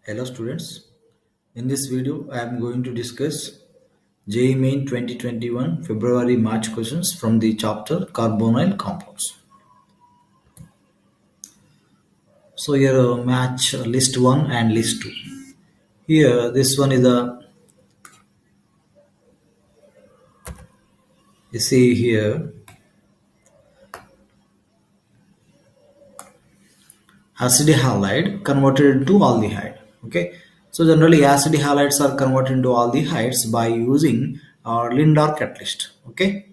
Hello students, in this video I am going to discuss JEE Main 2021 February March questions from the chapter Carbonyl Compounds. So here match list 1 and list 2. Here this one is you see here acid halide converted into aldehyde. Okay, so generally acid halides are converted into aldehydes by using Lindor catalyst. Okay,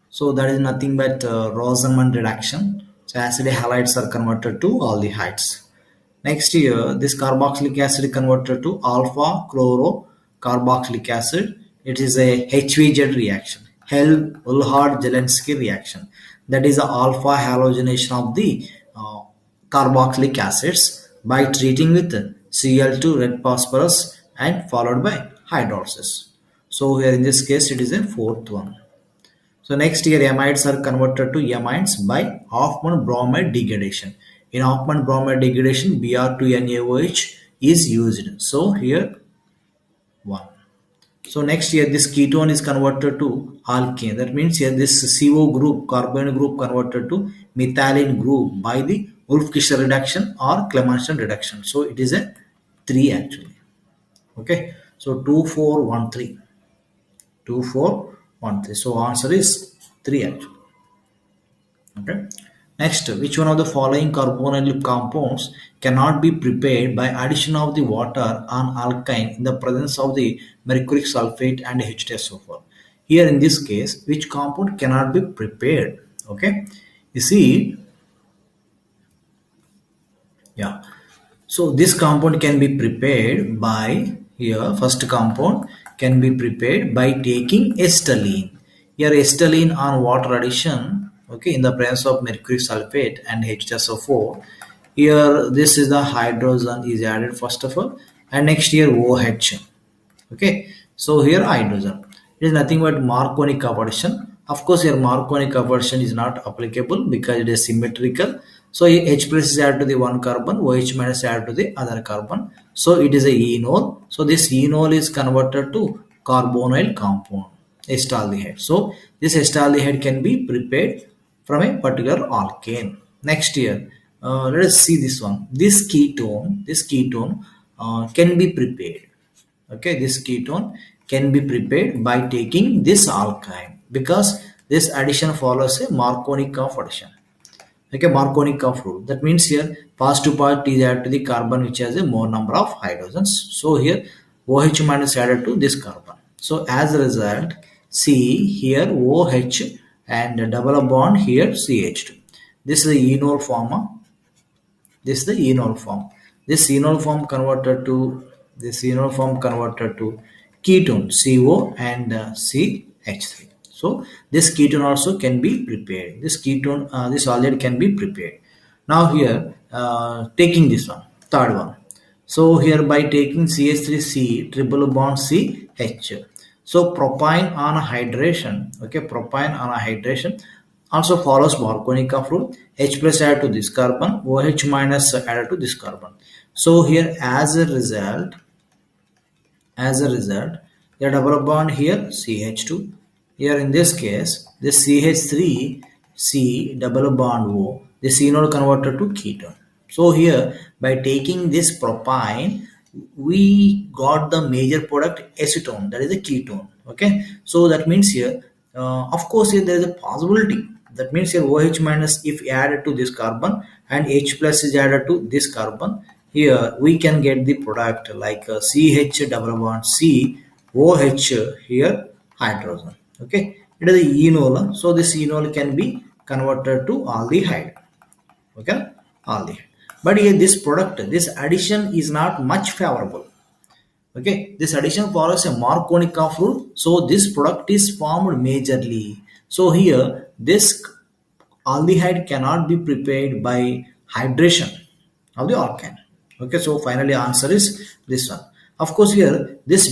so that is nothing but Rosenman reduction. So acid halides are converted to aldehydes. Next here, this carboxylic acid converted to alpha chlorocarboxylic acid. It is a HVZ reaction, Hell-Ullhardt-Zelensky reaction. That is the alpha halogenation of the carboxylic acids by treating with Cl2 red phosphorus and followed by hydrolysis. So here in this case, it is a fourth one. So next here amides are converted to amines by Hoffman bromide degradation. In Hoffman bromide degradation, Br2NaOH is used. So here 1. So next here this ketone is converted to alkane. That means here this CO group, carbon group converted to methylene group by the Wolff-Kishler reduction or Clemmensen reduction. So it is a 3 actually. Okay. So 2413. 2413. So answer is 3 actually. Okay. Next, which one of the following carbonyl compounds cannot be prepared by addition of the water on alkyne in the presence of the mercuric sulfate and H2SO4? Here in this case, which compound cannot be prepared? Okay. You see, yeah. So this compound can be prepared by here first compound can be prepared by taking acetylene. Here acetylene on water addition, okay, in the presence of mercury sulfate and H2SO4. Here this is the hydrogen is added first of all, and next here OH. Okay, so here hydrogen. It is nothing but Marconi conversion. Of course, here Marconi conversion is not applicable because it is symmetrical. So H plus is added to the one carbon, OH minus added to the other carbon. So it is a enol. So this enol is converted to carbonyl compound, acetaldehyde. So this acetaldehyde can be prepared from a particular alkane. Next here, let us see this one. This ketone can be prepared. Okay, this ketone can be prepared by taking this alkyne because this addition follows a Markovnikov addition. Okay, Markovnikov rule. That means here positive part is added to the carbon which has a more number of hydrogens. So here OH minus added to this carbon. So as a result, see here OH and double bond here CH2. This is the enol form. This is the enol form. This enol form converted to ketone CO and CH3. So this ketone also can be prepared. This ketone, this aldehyde can be prepared. Now here, taking this one, third one. So here by taking CH3C triple bond CH. So propine on a hydration, okay, propine on a hydration also follows Markovnikov rule. H plus added to this carbon, OH minus added to this carbon. So here as a result, the double bond here CH2. Here in this case, this CH3C double bond O, this enol converted to ketone. So here by taking this propine, we got the major product acetone, that is a ketone. Okay, so that means here, of course, here there is a possibility. That means here OH minus if added to this carbon and H plus is added to this carbon. Here we can get the product like CH double bond C OH here hydrogen. Okay, it is the enol. So this enol can be converted to aldehyde. Okay, aldehyde. But here this product, this addition is not much favorable. Okay, this addition follows a Markovnikov rule. So this product is formed majorly. So here this aldehyde cannot be prepared by hydration of the alkane. Okay, so finally answer is this one. Of course here this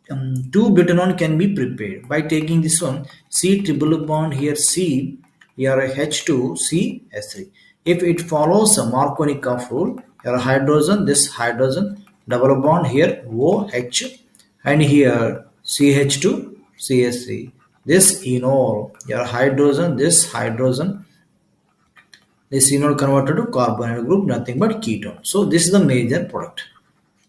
2-butanone can be prepared by taking this one C triple bond here C here H2 C S3. If it follows a Markovnikov rule, here hydrogen, this hydrogen double bond here OH, and here CH2 CSC. This enol, your hydrogen, this enol converted to carbonyl group, nothing but ketone. So this is the major product.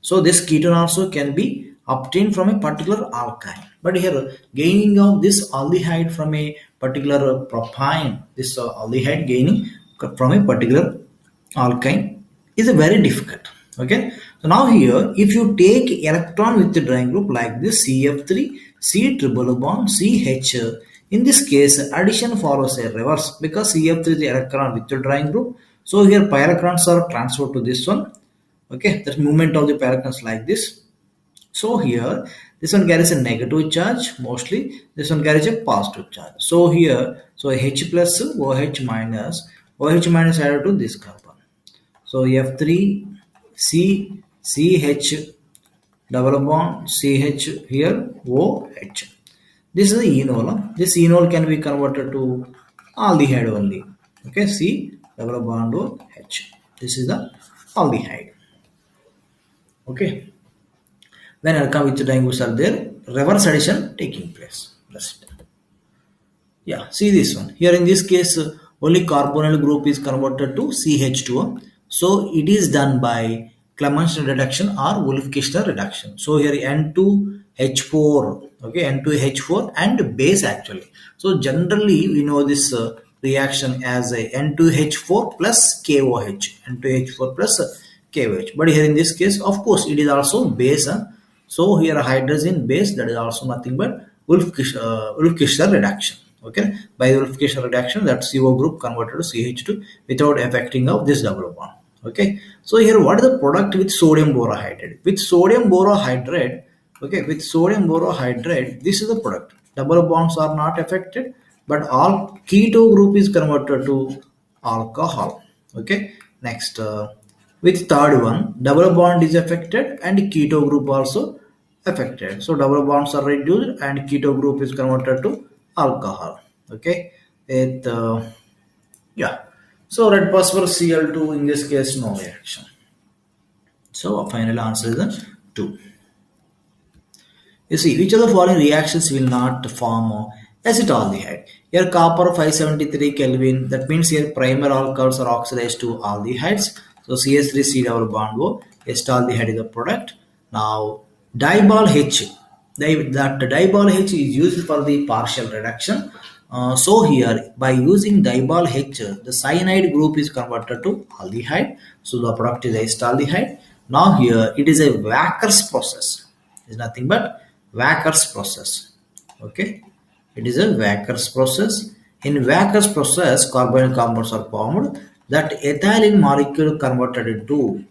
So this ketone also can be obtained from a particular alkyne. But here gaining of this aldehyde from a particular propyne, this aldehyde gaining from a particular alkyne is very difficult. Okay. So now here if you take electron with the drawing group like this CF3, C triple bond, CH. In this case addition follows a reverse because CF3 is the electron with the drawing group. So here pi electrons are transferred to this one. Okay, the movement of the pi electrons like this. So here this one carries a negative charge mostly, this one carries a positive charge. So here H plus OH minus added to this carbon. So F3 C CH double bond CH here OH. This is the enol. This enol can be converted to aldehyde only. Okay, C double bond OH. This is the aldehyde. Okay, when alkyl with drawing groups are there, reverse addition taking place. That's it. Yeah, see this one. Here in this case, only carbonyl group is converted to CH2O. So it is done by Clemmensen reduction or Wolff-Kishner reduction. So here N2H4, okay, N2H4 and base actually. So generally we know this reaction as a N2H4 plus KOH, N2H4 plus KOH. But here in this case, of course, it is also base. So here hydrogen base, that is also nothing but Wolff-Kishner reduction. Okay, by Wolff-Kishner reduction, that CO group converted to CH2 without affecting of this double bond. Okay, so here what is the product with sodium borohydride? With sodium borohydride, okay, with sodium borohydride, this is the product. Double bonds are not affected, but all keto group is converted to alcohol. Okay, next with third one, double bond is affected and keto group also affected. So double bonds are reduced and keto group is converted to alcohol. Okay, it yeah. So red phosphorus Cl2 in this case no reaction. So our final answer is the 2. You see, which of the following reactions will not form acetaldehyde? Here copper 573 Kelvin, that means here primer alcohols are oxidized to aldehydes. So CH3C double bond O, acetaldehyde is the product. Now diball H, that diball H is used for the partial reduction. So here by using diball H, the cyanide group is converted to aldehyde. So the product is acetaldehyde. Now here it is a Wacker's process. It is nothing but Wacker's process. Okay, it is a Wacker's process. In Wacker's process, carbonyl compounds are formed that ethylene molecule converted into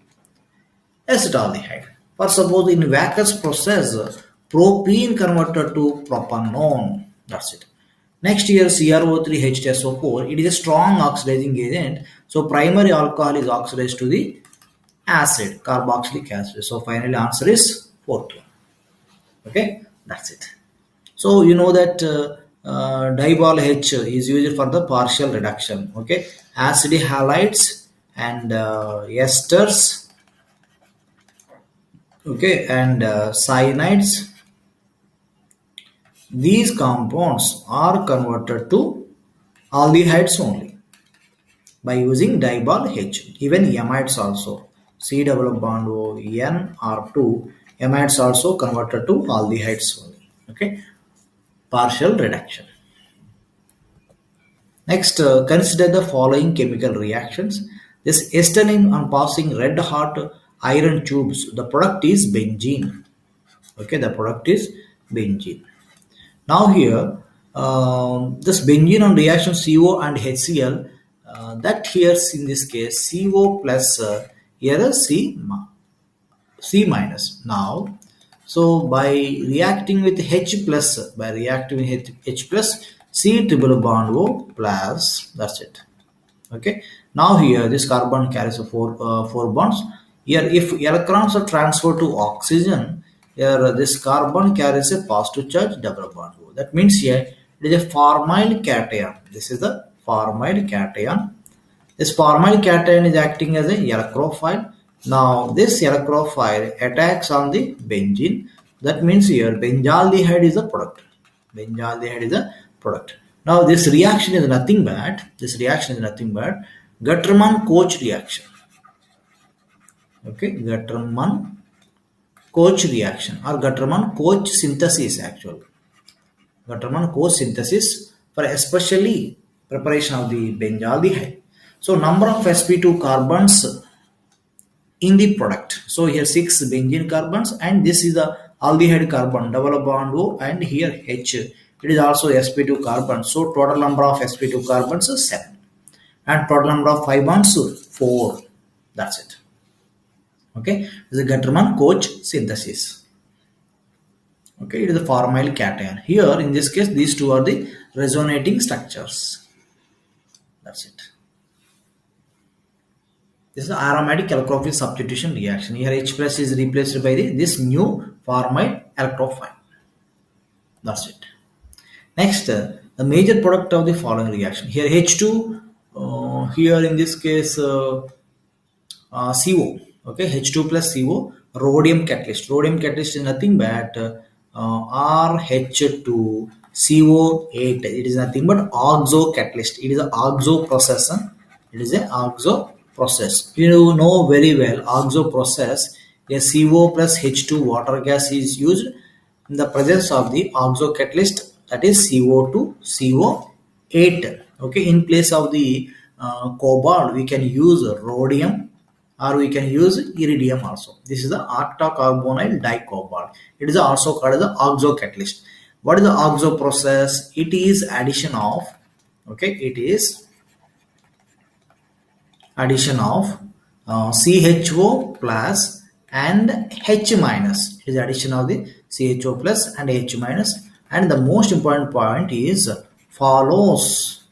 acetaldehyde. For suppose in Wacker's process, propene converted to propanone. That's it. Next here CrO3H2SO4, it is a strong oxidizing agent. So primary alcohol is oxidized to the acid, carboxylic acid. So finally answer is 4th one. Okay, that's it. So you know that diball H is used for the partial reduction. Okay, acid halides and esters. Okay, and cyanides. These compounds are converted to aldehydes only by using diball H. Even amides also. C double bond O N R2. Amides also converted to aldehydes only. Okay, partial reduction. Next, consider the following chemical reactions. This acetylene on passing red hot iron tubes. The product is benzene. Okay, the product is benzene. Now here, this benzene on reaction CO and HCl, that here in this case CO plus here is C minus. Now, so by reacting with H plus, C triple bond O plus, that's it. Okay. Now here this carbon carries four bonds. Here if electrons are transferred to oxygen, here this carbon carries a positive charge double bond O. That means here it is a formyl cation. This is the formyl cation. This formyl cation is acting as a electrophile. Now this electrophile attacks on the benzene. That means here benzaldehyde is a product. Benzaldehyde is a product. Now this reaction is nothing but Gattermann-Koch reaction. Okay, Gattermann-Koch reaction or Gattermann-Koch synthesis actually. Gattermann-Koch synthesis for especially preparation of the benzaldehyde. So number of sp2 carbons in the product. So here 6 benzene carbons and this is the aldehyde carbon double bond O and here H. It is also sp2 carbon. So total number of sp2 carbons is 7 and total number of 5 bonds 4. That's it. Okay, this is Gattermann-Koch synthesis. Okay, it is the formyl cation. Here in this case these two are the resonating structures. That's it. This is the aromatic electrophile substitution reaction. Here H plus is replaced by this new formyl electrophile. That's it. Next, the major product of the following reaction. Here H2, here in this case CO. Okay, H2 plus CO, rhodium catalyst. Rhodium catalyst is nothing but RH2CO8. It is nothing but oxo catalyst. It is an oxo process. It is an oxo process. You know very well oxo process. A CO plus H2 water gas is used in the presence of the oxo catalyst, that is CO2 CO8. Okay, in place of the cobalt we can use rhodium or we can use iridium also. This is the octacarbonyl dicobalt. It is also called as the oxo catalyst. What is the oxo process? It is addition of CHO plus and H minus. It is addition of the CHO plus and H minus, and the most important point is follows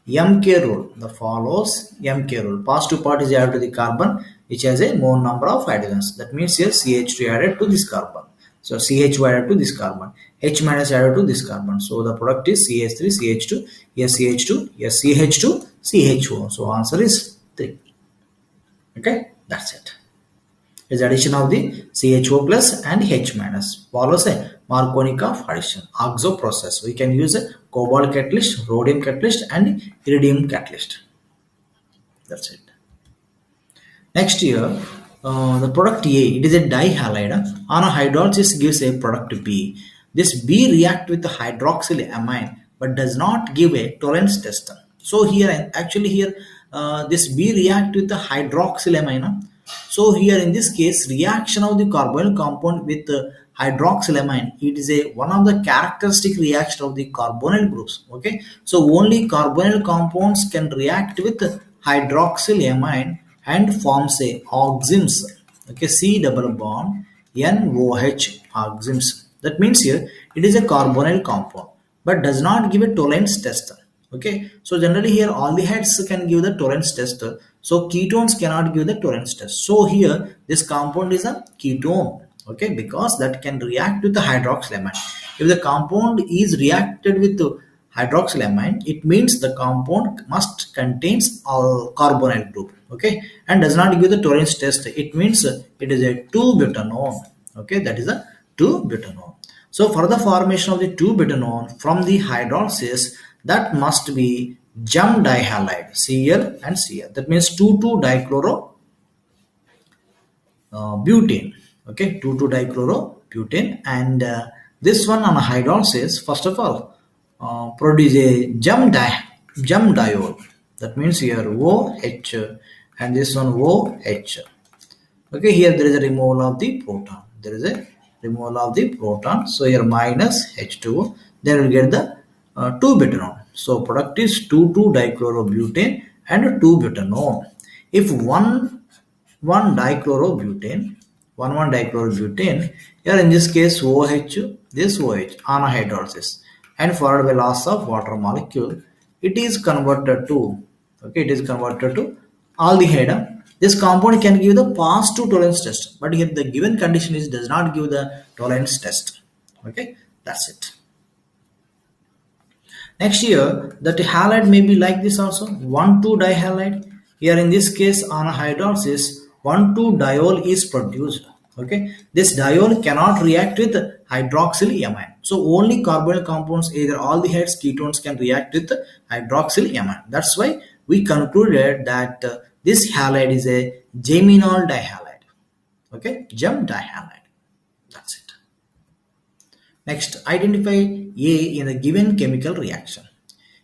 MK rule. The follows MK rule. Positive part is added to the carbon which has a more number of hydrogens. That means here CH2 added to this carbon. So CH2 added to this carbon. H minus added to this carbon. So the product is CH3, CH2, CH2, CH2, CHO. So answer is 3. Okay, that's it. Is addition of the CHO plus and H minus follows a Markovnikov addition, oxo process. We can use a cobalt catalyst, rhodium catalyst and iridium catalyst. That's it. Next here, the product A, it is a dihalide. On a hydrolysis gives a product B. This B react with the hydroxyl amine but does not give a tolerance test. So here actually here this B react with the hydroxyl amine. So here in this case reaction of the carbonyl compound with hydroxylamine, it is a one of the characteristic reaction of the carbonyl groups. Okay, so only carbonyl compounds can react with hydroxylamine and forms a oximes. Okay, C double bond NOH oximes. That means here it is a carbonyl compound but does not give a tolerance test. Okay, so generally here aldehydes can give the tolerance test. So ketones cannot give the tolerance test. So here this compound is a ketone. Okay, because that can react with the hydroxylamine. If the compound is reacted with the hydroxylamine, it means the compound must contains all carbonyl group. Okay, and does not give the tolerance test. It means it is a 2-butanone. Okay, that is a 2-butanone. So for the formation of the 2-butanone from the hydrolysis, that must be jump dihalide Cl and Cl. That means 2,2-dichlorobutane. Okay, 2,2-dichlorobutane, and this one on a hydrolysis first of all produce a jump diol. That means here OH and this one OH. Okay, here there is a removal of the proton. There is a removal of the proton. So here minus H2O. Then we will get the 2-butanone. So product is 2,2-dichlorobutane and 2-butanone. If one dichlorobutane, here in this case OH, this OH on a hydrolysis and followed by loss of water molecule, it is converted to aldehyde. This compound can give the positive tolerance test, but here the given condition is does not give the tolerance test. Okay, that's it. Next here, that halide may be like this also, 1,2-dihalide. Here in this case on a hydrolysis, 1,2-diol is produced. Okay, this diol cannot react with hydroxylamine. So only carbonyl compounds, either aldehydes, ketones, can react with hydroxylamine. That's why we concluded that this halide is a geminol dihalide. Okay, gem dihalide. That's it. Next, identify A in a given chemical reaction.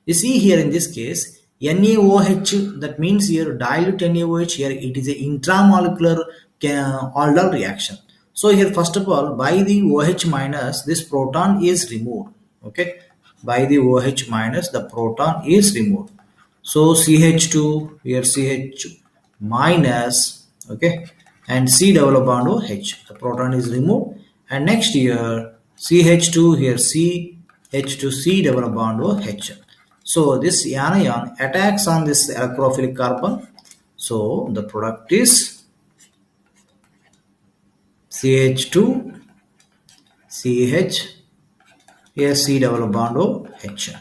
You see here in this case, NaOH, that means here dilute NaOH, here it is a intramolecular aldol reaction. So here first of all, by the OH minus, this proton is removed. Okay, by the OH minus, the proton is removed. So CH2, here CH minus, okay, and C double bond OH, the proton is removed. And next here CH2, here C H2C double bond OH. So this anion attacks on this electrophilic carbon. So the product is CH2 CH, here C double bond OH.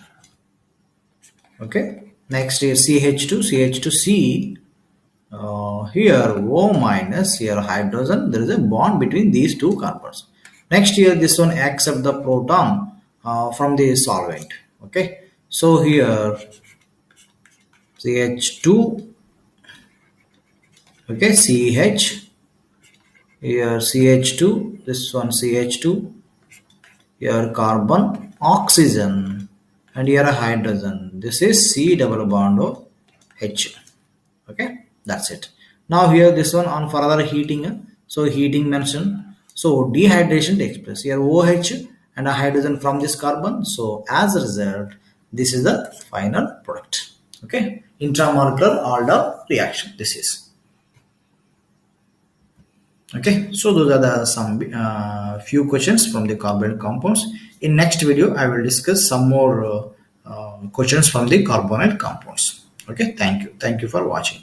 Okay, next here CH2 CH2C, here O minus, here hydrogen, there is a bond between these two carbons. Next here this one accept the proton from the solvent. Okay, so here CH2, okay, CH, here CH2, this one CH2, here carbon, oxygen, and here a hydrogen. This is C double bond H. Okay, that's it. Now here this one on further heating, so heating mentioned, so dehydration takes place. Here OH and a hydrogen from this carbon. So as a result, this is the final product. Okay, intramolecular aldol reaction. This is okay. So those are the some few questions from the carbonyl compounds. In next video, I will discuss some more questions from the carbonyl compounds. Okay, thank you for watching.